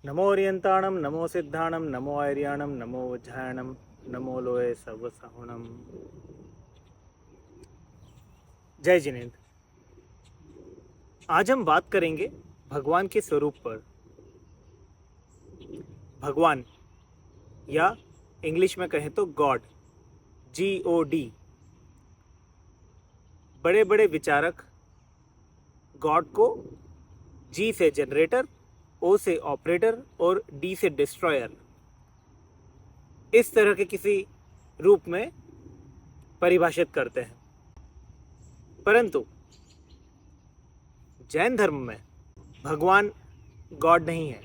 नमो ओरियंताणम नमो सिद्धाणम नमो आर्याणम नमो वज्रायणम नमो लोए सर्वसहुणम। जय जिनेन्द्र। आज हम बात करेंगे भगवान के स्वरूप पर। भगवान या इंग्लिश में कहें तो गॉड, GOD। बड़े बड़े विचारक गॉड को G से जनरेटर, O से ऑपरेटर और D से डिस्ट्रॉयर, इस तरह के किसी रूप में परिभाषित करते हैं। परंतु जैन धर्म में भगवान गॉड नहीं है।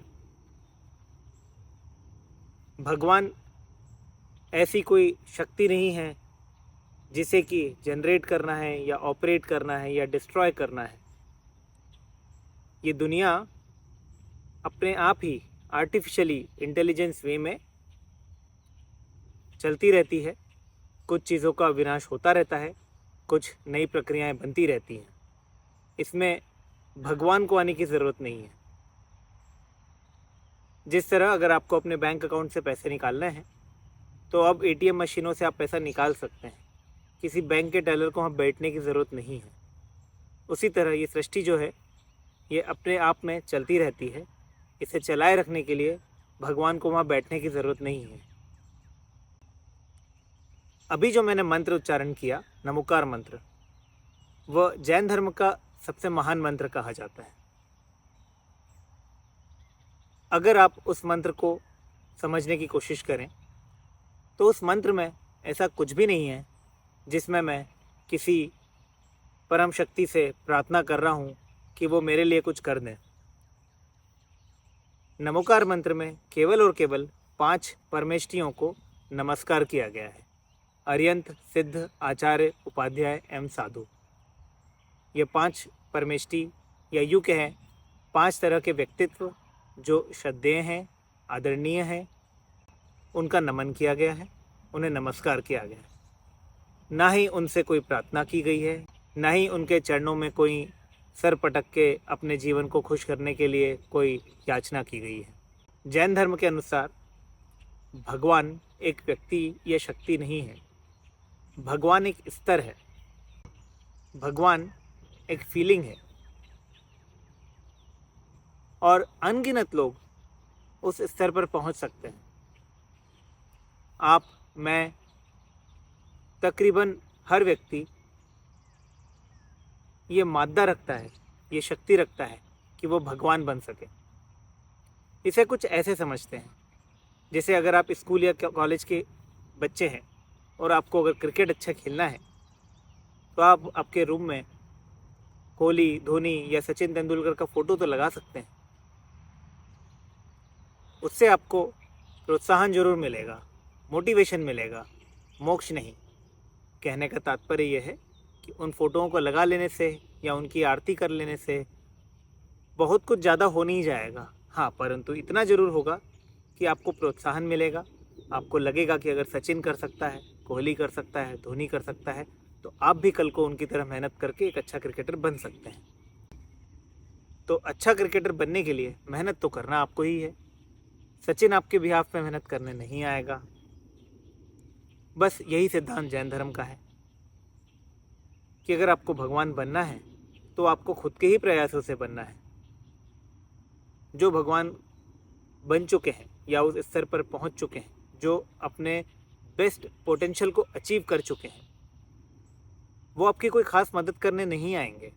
भगवान ऐसी कोई शक्ति नहीं है जिसे कि जनरेट करना है या ऑपरेट करना है या डिस्ट्रॉय करना है। ये दुनिया अपने आप ही आर्टिफिशियली इंटेलिजेंस वे में चलती रहती है। कुछ चीज़ों का विनाश होता रहता है, कुछ नई प्रक्रियाएं बनती रहती हैं। इसमें भगवान को आने की ज़रूरत नहीं है। जिस तरह अगर आपको अपने बैंक अकाउंट से पैसे निकालने हैं तो अब ATM मशीनों से आप पैसा निकाल सकते हैं। किसी बैंक के टेलर को वहाँ बैठने की ज़रूरत नहीं है। उसी तरह ये सृष्टि जो है ये अपने आप में चलती रहती है। इसे चलाए रखने के लिए भगवान को वहाँ बैठने की ज़रूरत नहीं है। अभी जो मैंने मंत्र उच्चारण किया, नमोकार मंत्र, वह जैन धर्म का सबसे महान मंत्र कहा जाता है। अगर आप उस मंत्र को समझने की कोशिश करें तो उस मंत्र में ऐसा कुछ भी नहीं है जिसमें मैं किसी परम शक्ति से प्रार्थना कर रहा हूँ कि वो मेरे लिए कुछ कर दें। नमोकार मंत्र में केवल और केवल 5 परमेष्टियों को नमस्कार किया गया है: अर्यंत, सिद्ध, आचार्य, उपाध्याय एवं साधु। ये 5 परमेष्टि या यूँ कहें 5 तरह के व्यक्तित्व जो श्रद्धेय हैं, आदरणीय हैं, उनका नमन किया गया है, उन्हें नमस्कार किया गया है। ना ही उनसे कोई प्रार्थना की गई है, ना ही उनके चरणों में कोई सर पटक के अपने जीवन को खुश करने के लिए कोई याचना की गई है। जैन धर्म के अनुसार भगवान एक व्यक्ति या शक्ति नहीं है। भगवान एक स्तर है। भगवान एक फीलिंग है और अनगिनत लोग उस स्तर पर पहुंच सकते हैं। आप, मैं, तकरीबन हर व्यक्ति ये मादा रखता है, ये शक्ति रखता है कि वो भगवान बन सके। इसे कुछ ऐसे समझते हैं जैसे अगर आप स्कूल या कॉलेज के बच्चे हैं और आपको अगर क्रिकेट अच्छा खेलना है तो आप आपके रूम में कोहली, धोनी या सचिन तेंदुलकर का फ़ोटो तो लगा सकते हैं। उससे आपको प्रोत्साहन जरूर मिलेगा, मोटिवेशन मिलेगा, मोक्ष नहीं। कहने का तात्पर्य यह है कि उन फ़ोटोओं को लगा लेने से या उनकी आरती कर लेने से बहुत कुछ ज़्यादा हो नहीं जाएगा। हाँ, परंतु इतना ज़रूर होगा कि आपको प्रोत्साहन मिलेगा। आपको लगेगा कि अगर सचिन कर सकता है, कोहली कर सकता है, धोनी कर सकता है, तो आप भी कल को उनकी तरह मेहनत करके एक अच्छा क्रिकेटर बन सकते हैं। तो अच्छा क्रिकेटर बनने के लिए मेहनत तो करना आपको ही है। सचिन आपके बिहाफ में मेहनत करने नहीं आएगा। बस यही सिद्धांत जैन धर्म का है कि अगर आपको भगवान बनना है तो आपको खुद के ही प्रयासों से बनना है। जो भगवान बन चुके हैं या उस स्तर पर पहुंच चुके हैं, जो अपने बेस्ट पोटेंशियल को अचीव कर चुके हैं, वो आपकी कोई ख़ास मदद करने नहीं आएंगे।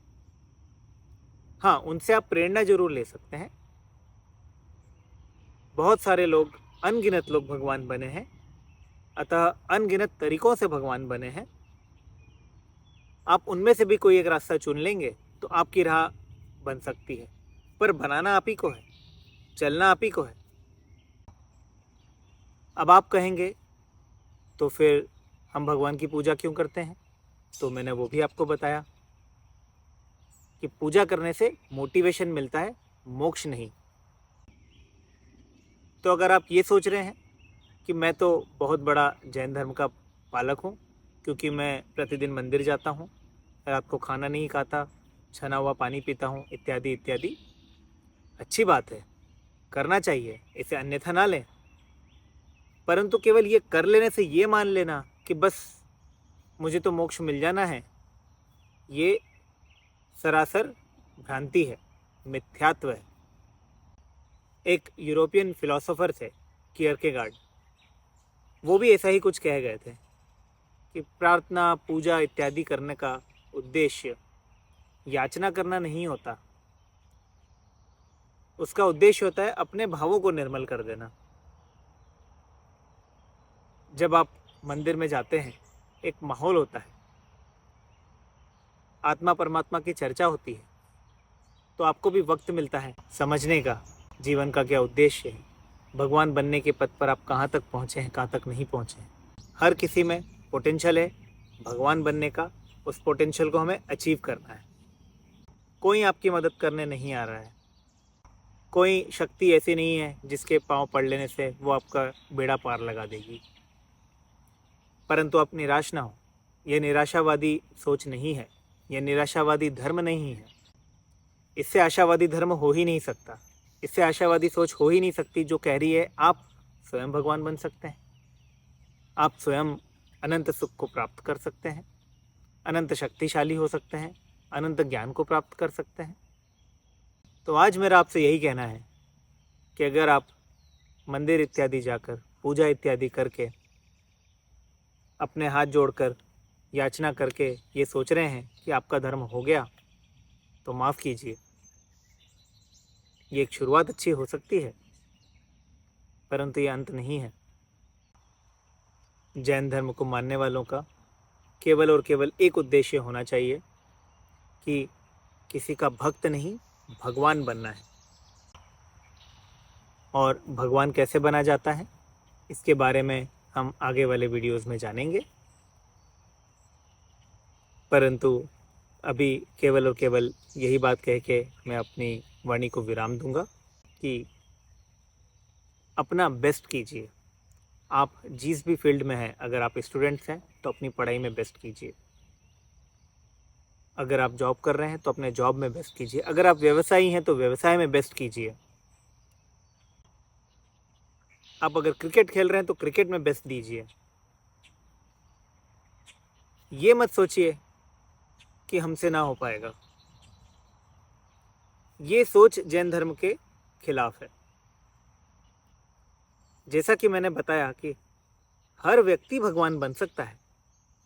हाँ, उनसे आप प्रेरणा जरूर ले सकते हैं। बहुत सारे लोग, अनगिनत लोग भगवान बने हैं, अतः अनगिनत तरीक़ों से भगवान बने हैं। आप उनमें से भी कोई एक रास्ता चुन लेंगे तो आपकी राह बन सकती है, पर बनाना आप ही को है, चलना आप ही को है। अब आप कहेंगे तो फिर हम भगवान की पूजा क्यों करते हैं? तो मैंने वो भी आपको बताया कि पूजा करने से मोटिवेशन मिलता है, मोक्ष नहीं। तो अगर आप ये सोच रहे हैं कि मैं तो बहुत बड़ा जैन धर्म का पालक हूँ क्योंकि मैं प्रतिदिन मंदिर जाता हूँ, रात को खाना नहीं खाता, छना हुआ पानी पीता हूँ, इत्यादि इत्यादि, अच्छी बात है। करना चाहिए, इसे अन्यथा ना लें। परंतु केवल ये कर लेने से ये मान लेना कि बस मुझे तो मोक्ष मिल जाना है, ये सरासर भ्रांति है, मिथ्यात्व है। एक यूरोपियन फिलोसोफर थे कियरकेगार्ड, वो भी ऐसा ही कुछ कह गए थे कि प्रार्थना, पूजा इत्यादि करने का उद्देश्य याचना करना नहीं होता, उसका उद्देश्य होता है अपने भावों को निर्मल कर देना। जब आप मंदिर में जाते हैं, एक माहौल होता है, आत्मा परमात्मा की चर्चा होती है, तो आपको भी वक्त मिलता है समझने का जीवन का क्या उद्देश्य है, भगवान बनने के पथ पर आप कहाँ तक पहुँचे हैं, कहाँ तक नहीं पहुँचे हैं। हर किसी में पोटेंशियल है भगवान बनने का, उस पोटेंशियल को हमें अचीव करना है। कोई आपकी मदद करने नहीं आ रहा है, कोई शक्ति ऐसी नहीं है जिसके पांव पड़ लेने से वो आपका बेड़ा पार लगा देगी। परंतु आप निराश ना हो, यह निराशावादी सोच नहीं है, यह निराशावादी धर्म नहीं है। इससे आशावादी धर्म हो ही नहीं सकता, इससे आशावादी सोच हो ही नहीं सकती जो कह रही है आप स्वयं भगवान बन सकते हैं, आप स्वयं अनंत सुख को प्राप्त कर सकते हैं, अनंत शक्तिशाली हो सकते हैं, अनंत ज्ञान को प्राप्त कर सकते हैं। तो आज मेरा आपसे यही कहना है कि अगर आप मंदिर इत्यादि जाकर पूजा इत्यादि करके अपने हाथ जोड़कर याचना करके ये सोच रहे हैं कि आपका धर्म हो गया, तो माफ़ कीजिए, ये एक शुरुआत अच्छी हो सकती है, परंतु ये अंत नहीं है। जैन धर्म को मानने वालों का केवल और केवल एक उद्देश्य होना चाहिए कि किसी का भक्त नहीं, भगवान बनना है। और भगवान कैसे बना जाता है, इसके बारे में हम आगे वाले वीडियोस में जानेंगे। परंतु अभी केवल और केवल यही बात कह के मैं अपनी वाणी को विराम दूंगा कि अपना बेस्ट कीजिए। आप जिस भी फील्ड में हैं, अगर आप स्टूडेंट्स हैं तो अपनी पढ़ाई में बेस्ट कीजिए, अगर आप जॉब कर रहे हैं तो अपने जॉब में बेस्ट कीजिए, अगर आप व्यवसायी हैं तो व्यवसाय में बेस्ट कीजिए, आप अगर क्रिकेट खेल रहे हैं तो क्रिकेट में बेस्ट दीजिए। ये मत सोचिए कि हमसे ना हो पाएगा, ये सोच जैन धर्म के खिलाफ है। जैसा कि मैंने बताया कि हर व्यक्ति भगवान बन सकता है,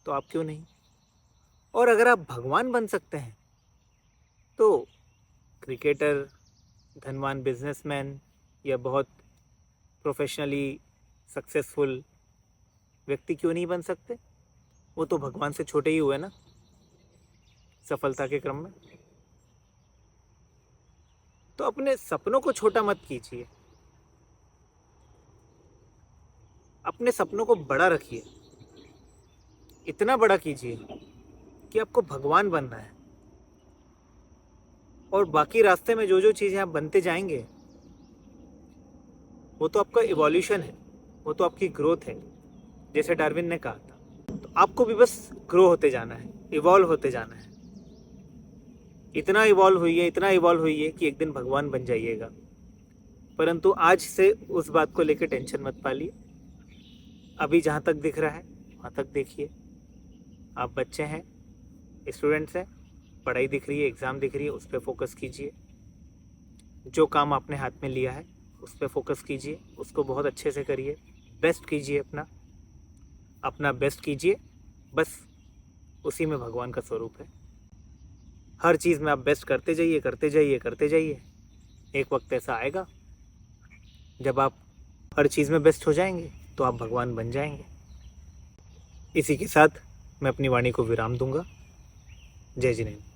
तो आप क्यों नहीं। और अगर आप भगवान बन सकते हैं तो क्रिकेटर, धनवान बिजनेसमैन या बहुत प्रोफेशनली सक्सेसफुल व्यक्ति क्यों नहीं बन सकते। वो तो भगवान से छोटे ही हुए ना सफलता के क्रम में। तो अपने सपनों को छोटा मत कीजिए, अपने सपनों को बड़ा रखिए, इतना बड़ा कीजिए कि आपको भगवान बनना है। और बाकी रास्ते में जो जो चीज़ें आप बनते जाएंगे वो तो आपका इवोल्यूशन है, वो तो आपकी ग्रोथ है, जैसे डार्विन ने कहा था। तो आपको भी बस ग्रो होते जाना है, इवॉल्व होते जाना है। इतना इवॉल्व हुई है कि एक दिन भगवान बन जाइएगा। परंतु आज से उस बात को लेकर टेंशन मत पालिए। अभी जहाँ तक दिख रहा है वहाँ तक देखिए। आप बच्चे हैं, स्टूडेंट्स हैं, पढ़ाई दिख रही है, एग्ज़ाम दिख रही है, उस पर फोकस कीजिए। जो काम आपने हाथ में लिया है उस पर फोकस कीजिए, उसको बहुत अच्छे से करिए, बेस्ट कीजिए, अपना बेस्ट कीजिए। बस उसी में भगवान का स्वरूप है। हर चीज़ में आप बेस्ट करते जाइए, करते जाइए, करते जाइए। एक वक्त ऐसा आएगा जब आप हर चीज़ में बेस्ट हो जाएंगे तो आप भगवान बन जाएंगे। इसी के साथ मैं अपनी वाणी को विराम दूंगा। जय जिनेंद्र।